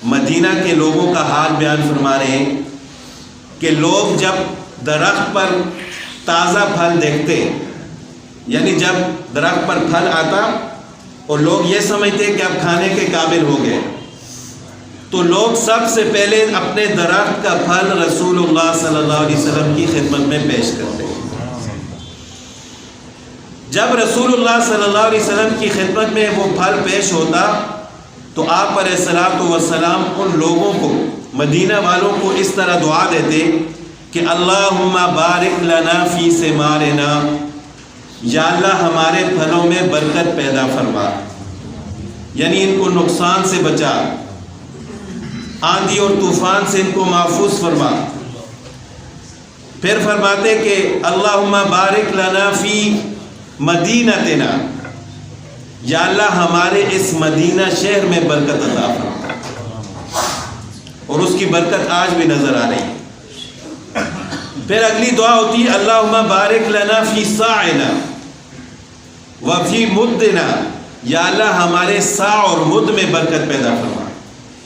مدینہ کے لوگوں کا حال بیان فرما رہے ہیں کہ لوگ جب درخت پر تازہ پھل دیکھتے، یعنی جب درخت پر پھل آتا اور لوگ یہ سمجھتے کہ اب کھانے کے قابل ہو گئے، تو لوگ سب سے پہلے اپنے درخت کا پھل رسول اللہ صلی اللہ علیہ وسلم کی خدمت میں پیش کرتے ہیں۔ جب رسول اللہ صلی اللہ علیہ وسلم کی خدمت میں وہ پھل پیش ہوتا تو آپ علیہ الصلوۃ والسلام ان لوگوں کو، مدینہ والوں کو اس طرح دعا دیتے کہ اللہم بارک لنا فی ثمارنا، یا اللہ ہمارے پھلوں میں برکت پیدا فرما، یعنی ان کو نقصان سے بچا، آندھی اور طوفان سے ان کو محفوظ فرما۔ پھر فرماتے کہ اللہم بارک لنا فی مدینتنا، یا اللہ ہمارے اس مدینہ شہر میں برکت عطا فرما، اور اس کی برکت آج بھی نظر آ رہی ہے۔ پھر اگلی دعا ہوتی ہے اللہم بارک لنا فی صاعنا وفی مدنا، یا اللہ ہمارے سا اور مد میں برکت پیدا فرما۔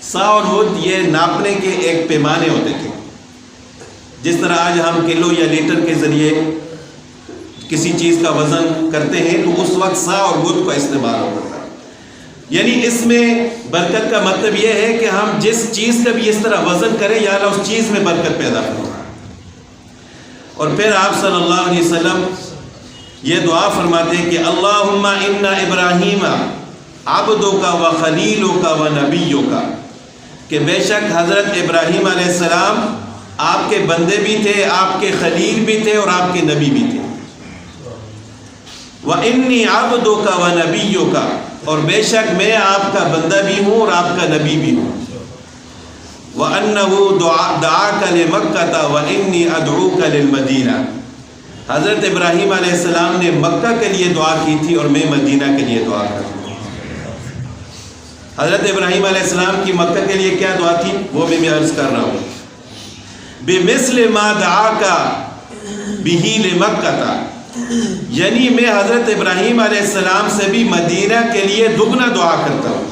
سا اور مد یہ ناپنے کے ایک پیمانے ہوتے تھے، جس طرح آج ہم کلو یا لیٹر کے ذریعے کسی چیز کا وزن کرتے ہیں تو اس وقت سا اور مد کا استعمال ہوتا تھا۔ یعنی اس میں برکت کا مطلب یہ ہے کہ ہم جس چیز کا بھی اس طرح وزن کریں یا اللہ اس چیز میں برکت پیدا فرما۔ اور پھر آپ صلی اللہ علیہ وسلم یہ دعا فرماتے ہیں کہ اللہم ان ابراہیم عبدک و خلیلک و نبیک، کہ بے شک حضرت ابراہیم علیہ السلام آپ کے بندے بھی تھے، آپ کے خلیل بھی تھے اور آپ کے نبی بھی تھے۔ وَإِنِّي عَبْدُكَ وَنَبِيُّكَ، اور بے شک میں آپ کا بندہ بھی ہوں اور آپ کا نبی بھی ہوں۔ وَأَنَّهُ دَعَاكَ لِمَكَّةَ وَإِنِّي أَدْعُوكَ لِلْمَدِينَةِ، حضرت ابراہیم علیہ السلام نے مکہ کے لیے دعا کی تھی اور میں مدینہ کے لیے دعا کرتا ہوں۔ حضرت ابراہیم علیہ السلام کی مکہ کے لیے کیا دعا تھی وہ بھی میں عرض کر رہا ہوں، بِمِثْلِ مَا دَعَاكَ بِهِ لِمَكَّةَ، یعنی میں حضرت ابراہیم علیہ السلام سے بھی مدینہ کے لیے دگنا دعا کرتا ہوں۔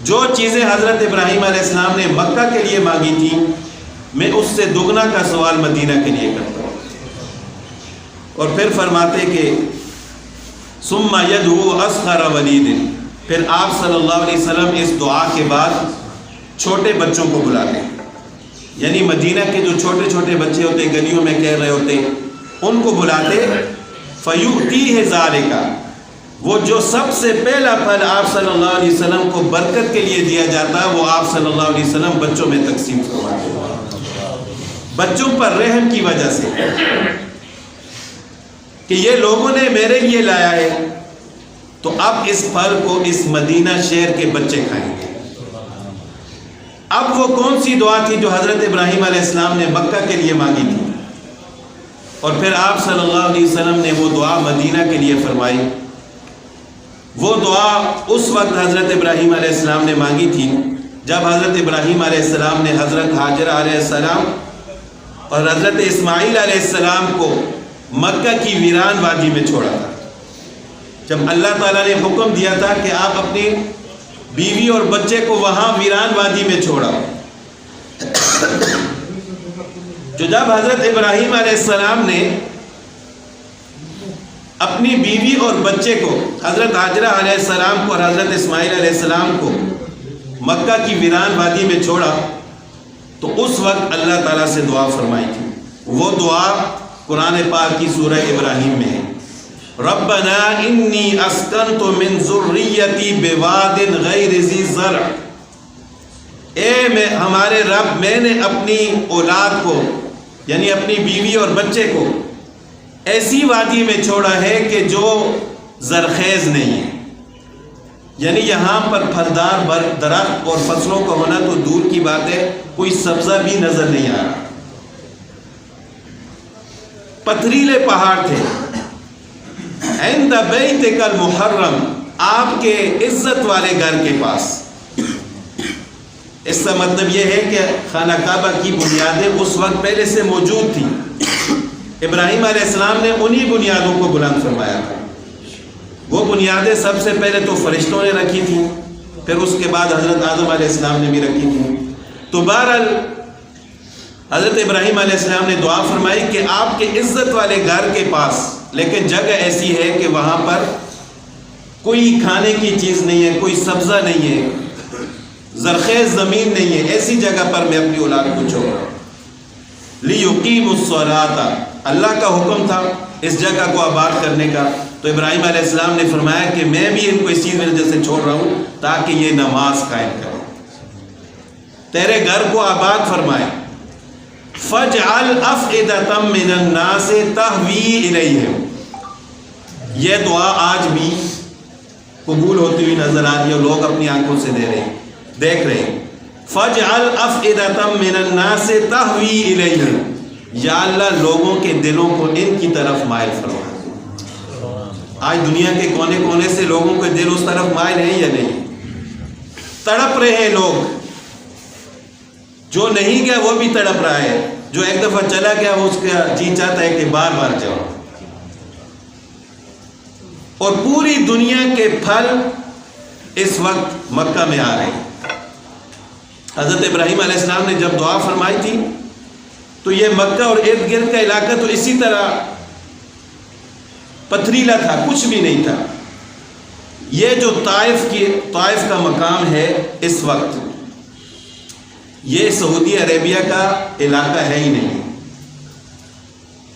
جو چیزیں حضرت ابراہیم علیہ السلام نے مکہ کے لیے مانگی تھی میں اس سے دگنا کا سوال مدینہ کے لیے کرتا ہوں۔ اور پھر فرماتے کہ ثم يدعو اصغر ولید، پھر آپ صلی اللہ علیہ وسلم اس دعا کے بعد چھوٹے بچوں کو بلاتے ہیں، یعنی مدینہ کے جو چھوٹے چھوٹے بچے ہوتے گلیوں میں کہہ رہے ہوتے ان کو بلاتے، فَيُؤْتِيهِ ذَلِكَ، وہ جو سب سے پہلا پھل آپ صلی اللہ علیہ وسلم کو برکت کے لیے دیا جاتا وہ آپ صلی اللہ علیہ وسلم بچوں میں تقسیم فرماتے، بچوں پر رحم کی وجہ سے کہ یہ لوگوں نے میرے لیے لایا ہے تو اب اس پھل کو اس مدینہ شہر کے بچے کھائیں گے۔ اب وہ کون سی دعا تھی جو حضرت ابراہیم علیہ السلام نے مکہ کے لیے مانگی تھی، اور پھر آپ صلی اللہ علیہ وسلم نے وہ دعا مدینہ کے لیے فرمائی۔ وہ دعا اس وقت حضرت ابراہیم علیہ السلام نے مانگی تھی جب حضرت ابراہیم علیہ السلام نے حضرت حاجرہ علیہ السلام اور حضرت اسماعیل علیہ السلام کو مکہ کی ویران وادی میں چھوڑا تھا۔ جب اللہ تعالیٰ نے حکم دیا تھا کہ آپ اپنی بیوی اور بچے کو وہاں ویران وادی میں چھوڑا، جو جب حضرت ابراہیم علیہ السلام نے اپنی بیوی اور بچے کو، حضرت حاجرہ علیہ السلام کو اور حضرت اسماعیل علیہ السلام کو مکہ کی ویران وادی میں چھوڑا تو اس وقت اللہ تعالیٰ سے دعا فرمائی تھی۔ وہ دعا قرآن پاک کی سورہ ابراہیم میں ہے، ربنا انی اسکنت من ذریتی بواد غیر ذی زرع، ہمارے رب میں نے اپنی اولاد کو یعنی اپنی بیوی اور بچے کو ایسی وادی میں چھوڑا ہے کہ جو زرخیز نہیں ہے، یعنی یہاں پر پھلدار درخت اور فصلوں کا ہونا تو دور کی بات ہے، کوئی سبزہ بھی نظر نہیں آ رہا، پتھریلے پہاڑ تھے، عند بیتک المحرم، آپ کے عزت والے گھر کے پاس۔ اس کا مطلب یہ ہے کہ خانہ کعبہ کی بنیادیں اس وقت پہلے سے موجود تھیں، ابراہیم علیہ السلام نے انہی بنیادوں کو بلند فرمایا تھا۔ وہ بنیادیں سب سے پہلے تو فرشتوں نے رکھی تھیں، پھر اس کے بعد حضرت آدم علیہ السلام نے بھی رکھی تھی. تو بہرحال حضرت ابراہیم علیہ السلام نے دعا فرمائی کہ آپ کے عزت والے گھر کے پاس لیکن جگہ ایسی ہے کہ وہاں پر کوئی کھانے کی چیز نہیں ہے, کوئی سبزہ نہیں ہے, زرخیز زمین نہیں ہے, ایسی جگہ پر میں اپنی اولاد کو چھوڑا. لِيُقِيمُوا الصَّلَاةَ, اللہ کا حکم تھا اس جگہ کو آباد کرنے کا. تو ابراہیم علیہ السلام نے فرمایا کہ میں بھی ان کو اس چیز وجہ سے چھوڑ رہا ہوں تاکہ یہ نماز قائم کریں, تیرے گھر کو آباد فرمائے. فَاجْعَلْ أَفْئِدَةً مِّنَ النَّاسِ تَهْوِي إِلَيْهِمْ, یہ دعا آج بھی قبول ہوتی ہوئی نظر آ رہی ہے, لوگ اپنی آنکھوں سے دیکھ رہے ہیں. فَاجْعَلْ أَفْئِدَةً مِّنَ النَّاسِ تَهْوِي إِلَيْهِمْ, یا اللہ لوگوں کے دلوں کو ان کی طرف مائل فرما. آج دنیا کے کونے کونے سے لوگوں کے دل اس طرف مائل ہیں یا نہیں؟ تڑپ رہے ہیں لوگ, جو نہیں گیا وہ بھی تڑپ رہا ہے, جو ایک دفعہ چلا گیا وہ اس کا جی چاہتا ہے کہ بار بار جاؤ. اور پوری دنیا کے پھل اس وقت مکہ میں آ رہے ہیں. حضرت ابراہیم علیہ السلام نے جب دعا فرمائی تھی تو یہ مکہ اور ارد گرد کا علاقہ تو اسی طرح پتھریلا تھا, کچھ بھی نہیں تھا. یہ جو طائف کا مقام ہے اس وقت, یہ سعودی عربیہ کا علاقہ ہے ہی نہیں,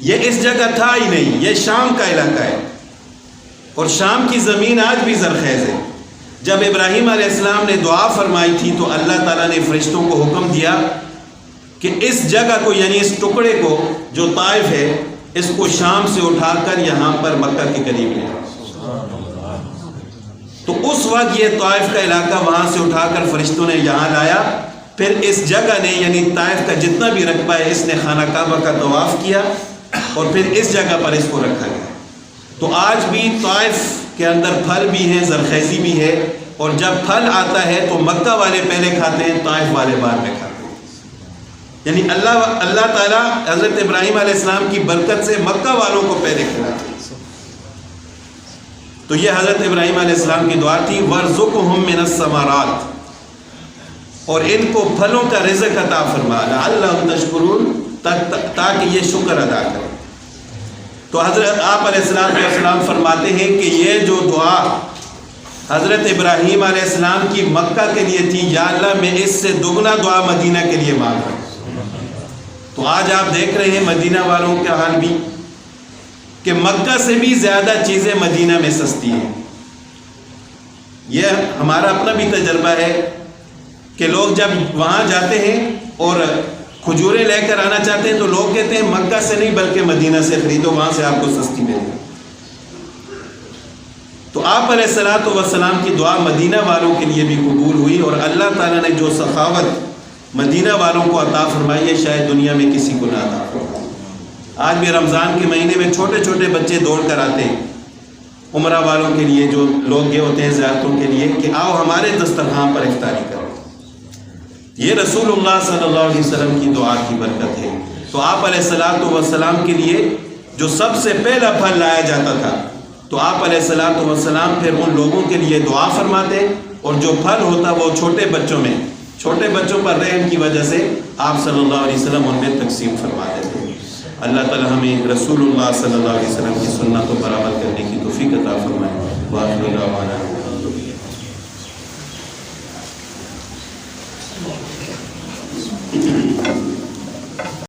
یہ اس جگہ تھا ہی نہیں, یہ شام کا علاقہ ہے. اور شام کی زمین آج بھی زرخیز ہے. جب ابراہیم علیہ السلام نے دعا فرمائی تھی تو اللہ تعالیٰ نے فرشتوں کو حکم دیا کہ اس جگہ کو یعنی اس ٹکڑے کو جو طائف ہے اس کو شام سے اٹھا کر یہاں پر مکہ کے قریب لے آؤ. تو اس وقت یہ طائف کا علاقہ وہاں سے اٹھا کر فرشتوں نے یہاں لایا. پھر اس جگہ نے یعنی طائف کا جتنا بھی رقبہ ہے اس نے خانہ کعبہ کا طواف کیا اور پھر اس جگہ پر اس کو رکھا گیا. تو آج بھی طائف کے اندر پھل بھی ہیں, زرخیزی بھی ہے, اور جب پھل آتا ہے تو مکہ والے پہلے کھاتے ہیں, طائف والے بعد میں کھاتے ہیں. یعنی اللہ تعالیٰ حضرت ابراہیم علیہ السلام کی برکت سے مکہ والوں کو پہلے کھلاتے ہیں. تو یہ حضرت ابراہیم علیہ السلام کی دعا تھی, وَارْزُقْهُم مِّنَ الثَّمَرَاتِ, اور ان کو پھلوں کا رزق عطا فرما لعلہم تشکرون, تاکہ یہ شکر ادا کریں. تو حضرت آپ علیہ السلام فرماتے ہیں کہ یہ جو دعا حضرت ابراہیم علیہ السلام کی مکہ کے لیے تھی, یا اللہ میں اس سے دگنا دعا مدینہ کے لیے مانگ رہا ہوں. تو آج آپ دیکھ رہے ہیں مدینہ والوں کا حال بھی کہ مکہ سے بھی زیادہ چیزیں مدینہ میں سستی ہیں. یہ ہمارا اپنا بھی تجربہ ہے کہ لوگ جب وہاں جاتے ہیں اور کھجوریں لے کر آنا چاہتے ہیں تو لوگ کہتے ہیں مکہ سے نہیں بلکہ مدینہ سے خریدو, وہاں سے آپ کو سستی ملے گی. تو آپ علیہ الصلوۃ والسلام کی دعا مدینہ والوں کے لیے بھی قبول ہوئی, اور اللہ تعالیٰ نے جو سخاوت مدینہ والوں کو عطا فرمائی ہے شاید دنیا میں کسی کو نہ عطا فرمائی. آج بھی رمضان کے مہینے میں چھوٹے چھوٹے بچے دوڑ کر آتے ہیں عمرہ والوں کے لیے, جو لوگ گئے ہوتے ہیں زیارتوں کے لیے, کہ آؤ ہمارے دسترخوان پر افطاری کرو. یہ رسول اللہ صلی اللہ علیہ وسلم کی دعا کی برکت ہے. تو آپ علیہ الصلوۃ والسلام کے لیے جو سب سے پہلا پھل لایا جاتا تھا تو آپ علیہ الصلوۃ والسلام پھر ان لوگوں کے لیے دعا فرماتے, اور جو پھل ہوتا وہ چھوٹے بچوں پر رحم کی وجہ سے آپ صلی اللہ علیہ وسلم ان میں تقسیم فرماتے تھے. اللہ تعالی ہمیں رسول اللہ صلی اللہ علیہ وسلم کی سنتوں پر عمل کرنے کی توفیق عطا فرمائے. وآخر دعوانا الحمدللہ.